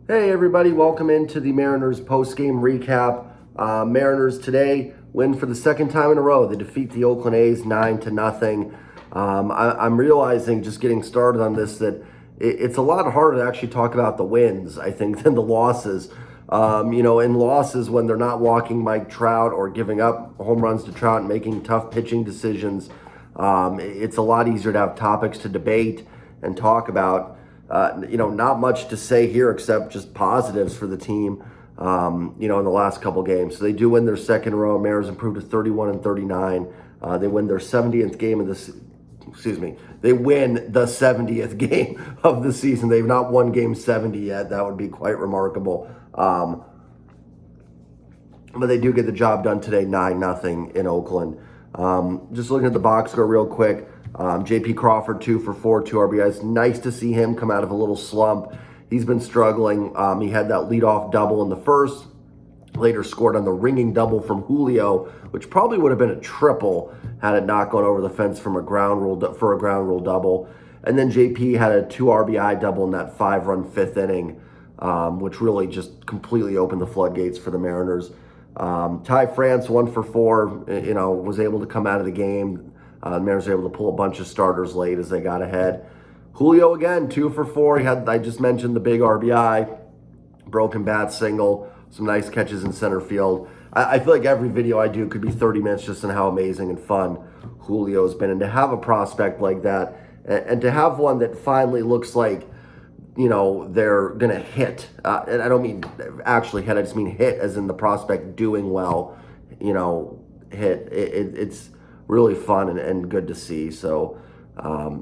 Hey everybody, welcome into the Mariners post-game recap. Mariners today win for the second time in a row. They defeat the Oakland A's 9-0. I'm realizing just getting started on this that it's a lot harder to actually talk about the wins, I think, than the losses. In losses when they're not walking Mike Trout or giving up home runs to Trout and making tough pitching decisions, it's a lot easier to have topics to debate and talk about. Not much to say here except just positives for the team, in the last couple games. So they do win their second in a row. Mariners improved to 31-39. They win their 70th game of this. They win the 70th game of the season. They've not won game 70 yet. That would be quite remarkable. But they do get the job done today, 9-0 in Oakland. Just looking at the box score real quick. J.P. Crawford, 2 for 4, 2 RBIs. Nice to see him come out of a little slump. He's been struggling. He had that leadoff double in the first. Later scored on the ringing double from Julio, which probably would have been a triple had it not gone over the fence from a ground rule double. And then JP had a 2 RBI double in that 5-run fifth inning, which really just completely opened the floodgates for the Mariners. Ty France, 1 for 4, was able to come out of the game. The Mariners were able to pull a bunch of starters late as they got ahead. Julio again, 2 for 4. I just mentioned the big RBI, broken bat single, some nice catches in center field. I feel like every video I do could be 30 minutes just on how amazing and fun Julio's been. And to have a prospect like that, and to have one that finally looks like, they're going to hit. And I don't mean actually hit, I just mean hit as in the prospect doing well, hit. It's really fun and good to see. So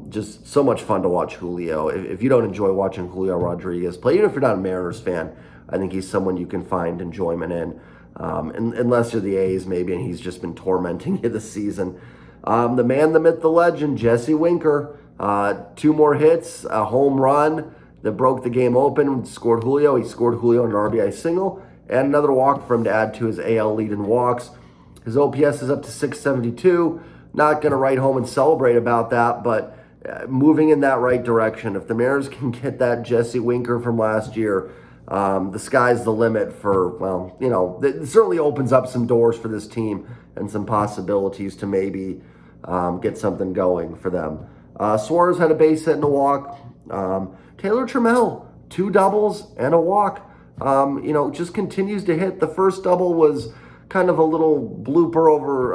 just so much fun to watch Julio. If you don't enjoy watching Julio Rodriguez play, even if you're not a Mariners fan, I think he's someone you can find enjoyment in. Unless you're the A's maybe, and he's just been tormenting you this season. The man, the myth, the legend, Jesse Winker. 2 more hits, a home run that broke the game open, scored Julio. He scored Julio on an RBI single, and another walk for him to add to his AL lead in walks. His OPS is up to 672. Not going to write home and celebrate about that, but moving in that right direction. If the Mariners can get that Jesse Winker from last year, the sky's the limit for, it certainly opens up some doors for this team and some possibilities to maybe get something going for them. Suarez had a base hit and a walk. Taylor Trammell, 2 doubles and a walk. Just continues to hit. The first double was kind of a little blooper over,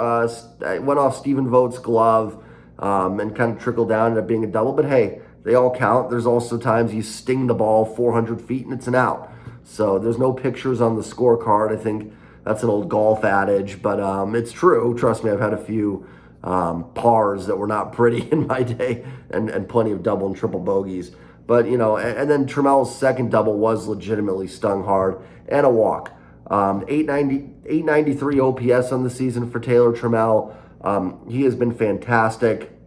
went off Stephen Vogt's glove and kind of trickled down into being a double. But hey, they all count. There's also times you sting the ball 400 feet and it's an out. So there's no pictures on the scorecard. I think that's an old golf adage, but it's true. Trust me, I've had a few pars that were not pretty in my day and plenty of double and triple bogeys. But, and then Trammell's second double was legitimately stung hard and a walk. 893 OPS on the season for Taylor Trammell. He has been fantastic.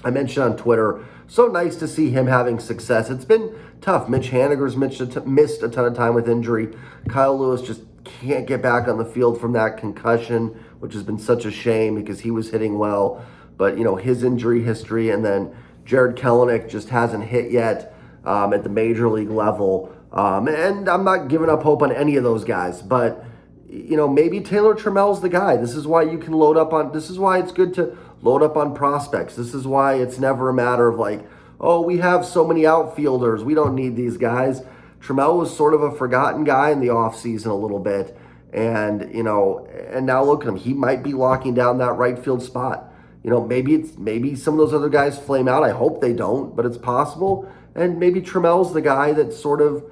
I mentioned on Twitter, so nice to see him having success. It's been tough. Mitch Haniger's missed a ton of time with injury. Kyle Lewis just can't get back on the field from that concussion, which has been such a shame because he was hitting well. But, his injury history, and then Jared Kelenic just hasn't hit yet at the major league level. And I'm not giving up hope on any of those guys, but, maybe Taylor Trammell's the guy. This is why this is why it's good to load up on prospects. This is why it's never a matter of like, oh, we have so many outfielders, we don't need these guys. Trammell was sort of a forgotten guy in the offseason a little bit. And, and now look at him. He might be locking down that right field spot. Maybe some of those other guys flame out. I hope they don't, but it's possible. And maybe Trammell's the guy that sort of,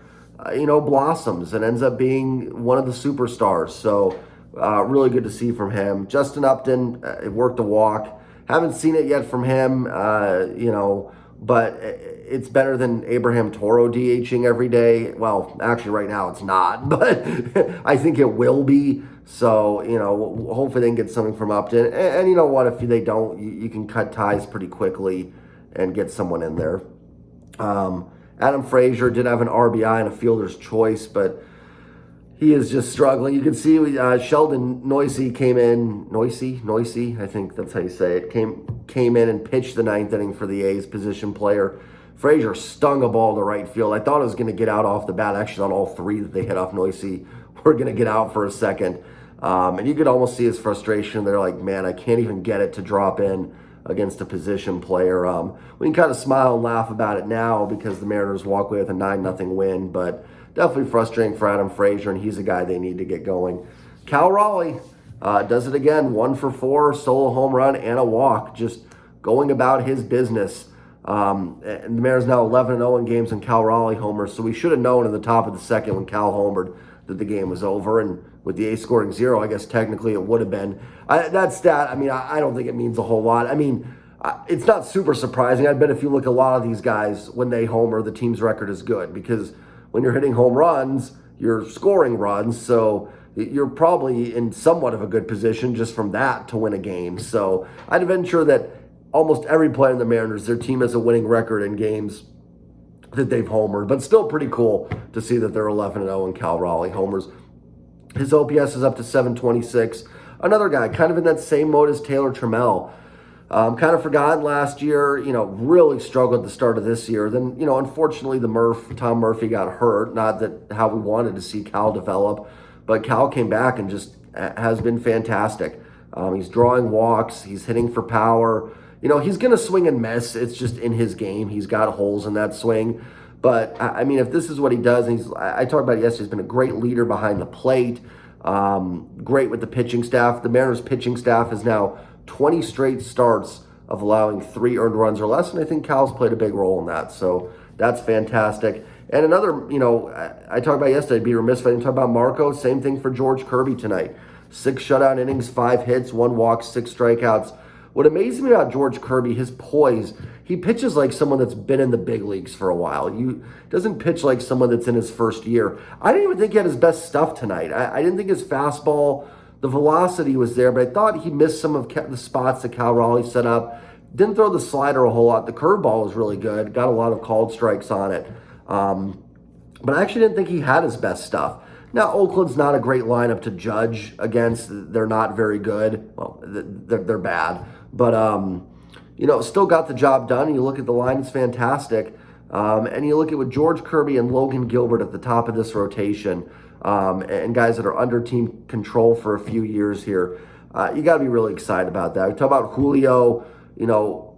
blossoms and ends up being one of the superstars. So really good to see from him. Justin Upton, it worked a walk. Haven't seen it yet from him, but it's better than Abraham Toro DHing every day. Well, actually right now it's not, but I think it will be. So, hopefully they can get something from Upton. And you know what, if they don't, you can cut ties pretty quickly and get someone in there. Adam Frazier did have an RBI and a fielder's choice, but he is just struggling. You can see Sheldon Noisy came in. Noisy, I think that's how you say it. Came in and pitched the 9th inning for the A's, position player Frazier stung a ball to right field. I thought it was going to get out off the bat. Actually, on all three that they hit off Noisy were going to get out for a second. And you could almost see his frustration. They're like, man, I can't even get it to drop in against a position player. We can kind of smile and laugh about it now because the Mariners walk away with a 9-0 win, but definitely frustrating for Adam Frazier, and he's a guy they need to get going. Cal Raleigh does it again, 1 for 4, solo home run and a walk, just going about his business. And the Mariners now 11-0 in games in Cal Raleigh homers, so we should have known in the top of the second when Cal homered that the game was over, and with the A's scoring 0, I guess technically it would have been. That stat, I don't think it means a whole lot. It's not super surprising. I bet if you look at a lot of these guys, when they homer, the team's record is good, because when you're hitting home runs, you're scoring runs, so you're probably in somewhat of a good position just from that to win a game. So I'd venture that almost every player in the Mariners, their team has a winning record in games that they've homered, but still pretty cool to see that they're 11-0 in Cal Raleigh homers. His OPS is up to 726. Another guy kind of in that same mode as Taylor Trammell. Kind of forgotten last year, really struggled at the start of this year. Then, unfortunately, Tom Murphy got hurt. Not that how we wanted to see Cal develop, but Cal came back and just has been fantastic. He's drawing walks. He's hitting for power. He's going to swing and miss. It's just in his game. He's got holes in that swing. But, if this is what he does, and I talked about it yesterday, he's been a great leader behind the plate, great with the pitching staff. The Mariners pitching staff is now 20 straight starts of allowing 3 earned runs or less, and I think Cal's played a big role in that. So that's fantastic. And another, I talked about yesterday, I'd be remiss if I didn't talk about Marco. Same thing for George Kirby tonight. 6 shutout innings, 5 hits, 1 walk, 6 strikeouts. What amazes me about George Kirby, his poise, he pitches like someone that's been in the big leagues for a while. He doesn't pitch like someone that's in his first year. I didn't even think he had his best stuff tonight. I didn't think his fastball, the velocity was there, but I thought he missed some of the spots that Cal Raleigh set up. Didn't throw the slider a whole lot. The curveball was really good. Got a lot of called strikes on it. But I actually didn't think he had his best stuff. Now, Oakland's not a great lineup to judge against. They're not very good. Well, they're bad. But, still got the job done. You look at the line, it's fantastic. And you look at with George Kirby and Logan Gilbert at the top of this rotation, and guys that are under team control for a few years here, you got to be really excited about that. We talk about Julio,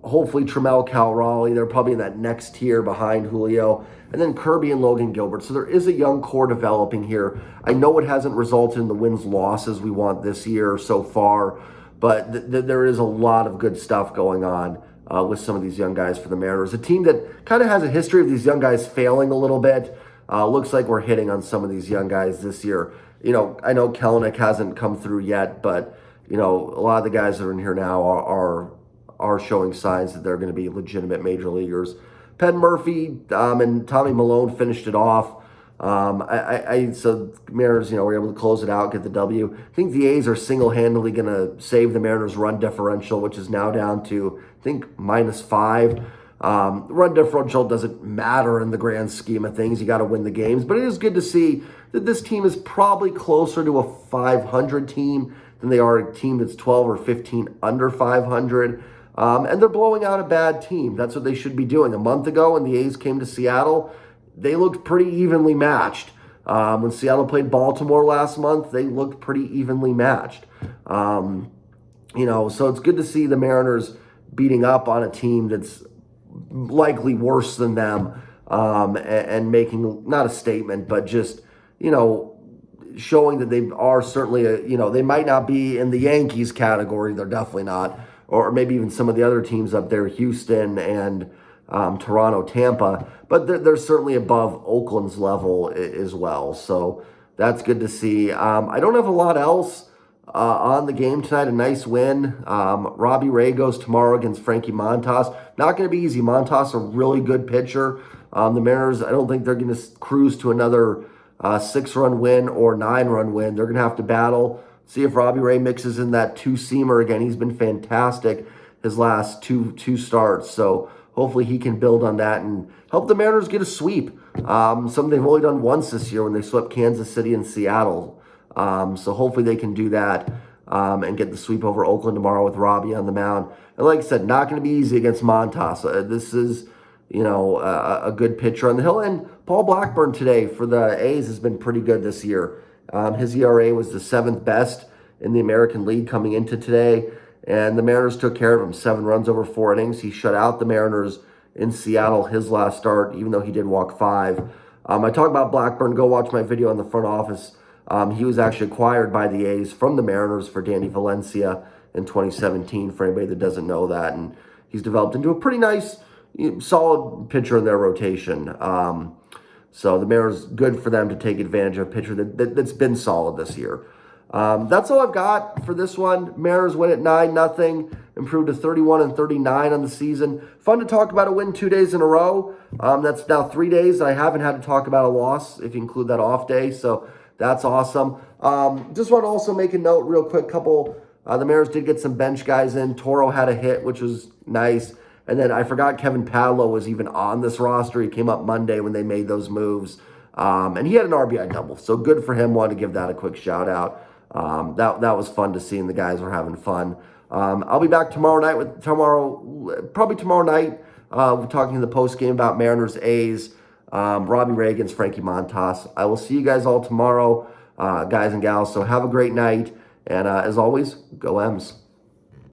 hopefully Trammell, Cal Raleigh. They're probably in that next tier behind Julio. And then Kirby and Logan Gilbert. So there is a young core developing here. I know it hasn't resulted in the wins-losses we want this year so far, but there is a lot of good stuff going on with some of these young guys for the Mariners. A team that kind of has a history of these young guys failing a little bit. Looks like we're hitting on some of these young guys this year. I know Kelenic hasn't come through yet, but, a lot of the guys that are in here now are showing signs that they're going to be legitimate major leaguers. Penn Murphy and Tommy Malone finished it off. So Mariners, were able to close it out, get the W. I think the A's are single-handedly going to save the Mariners' run differential, which is now down to, I think, -5. Run differential doesn't matter in the grand scheme of things. You got to win the games. But it is good to see that this team is probably closer to a 500 team than they are a team that's 12 or 15 under 500. And they're blowing out a bad team. That's what they should be doing. A month ago when the A's came to Seattle, they looked pretty evenly matched. When Seattle played Baltimore last month, they looked pretty evenly matched. So it's good to see the Mariners beating up on a team that's likely worse than them, and making not a statement, but just, showing that they are certainly, they might not be in the Yankees category. They're definitely not. Or maybe even some of the other teams up there, Houston and Toronto, Tampa. But they're certainly above Oakland's level as well. So that's good to see. I don't have a lot else on the game tonight. A nice win. Robbie Ray goes tomorrow against Frankie Montas. Not going to be easy. Montas, a really good pitcher. The Mariners, I don't think they're going to cruise to another 6-run win or 9-run win. They're going to have to battle. See if Robbie Ray mixes in that 2-seamer again. He's been fantastic his last two starts. So hopefully he can build on that and help the Mariners get a sweep. Something they've only done once this year when they swept Kansas City and Seattle. So hopefully they can do that and get the sweep over Oakland tomorrow with Robbie on the mound. And like I said, not going to be easy against Montas. This is, a good pitcher on the hill. And Paul Blackburn today for the A's has been pretty good this year. His ERA was the 7th best in the American League coming into today, and the Mariners took care of him. 7 runs over 4 innings. He shut out the Mariners in Seattle his last start, even though he did walk 5. I talk about Blackburn. Go watch my video on the front office. He was actually acquired by the A's from the Mariners for Danny Valencia in 2017, for anybody that doesn't know that. And he's developed into a pretty nice, solid pitcher in their rotation. So the Mariners, good for them to take advantage of a pitcher that's been solid this year. That's all I've got for this one. Mariners win at 9-0, improved to 31-39 on the season. Fun to talk about a win 2 days in a row. That's now 3 days. I haven't had to talk about a loss if you include that off day, so that's awesome. Just want to also make a note real quick. The Mariners did get some bench guys in. Toro had a hit, which was nice. And then I forgot Kevin Padlo was even on this roster. He came up Monday when they made those moves. And he had an RBI double. So good for him. Wanted to give that a quick shout out. That was fun to see, and the guys were having fun. I'll be back tomorrow night. We're talking in the post game about Mariners A's, Robbie Reagan's, Frankie Montas. I will see you guys all tomorrow, guys and gals. So have a great night, and as always, go M's.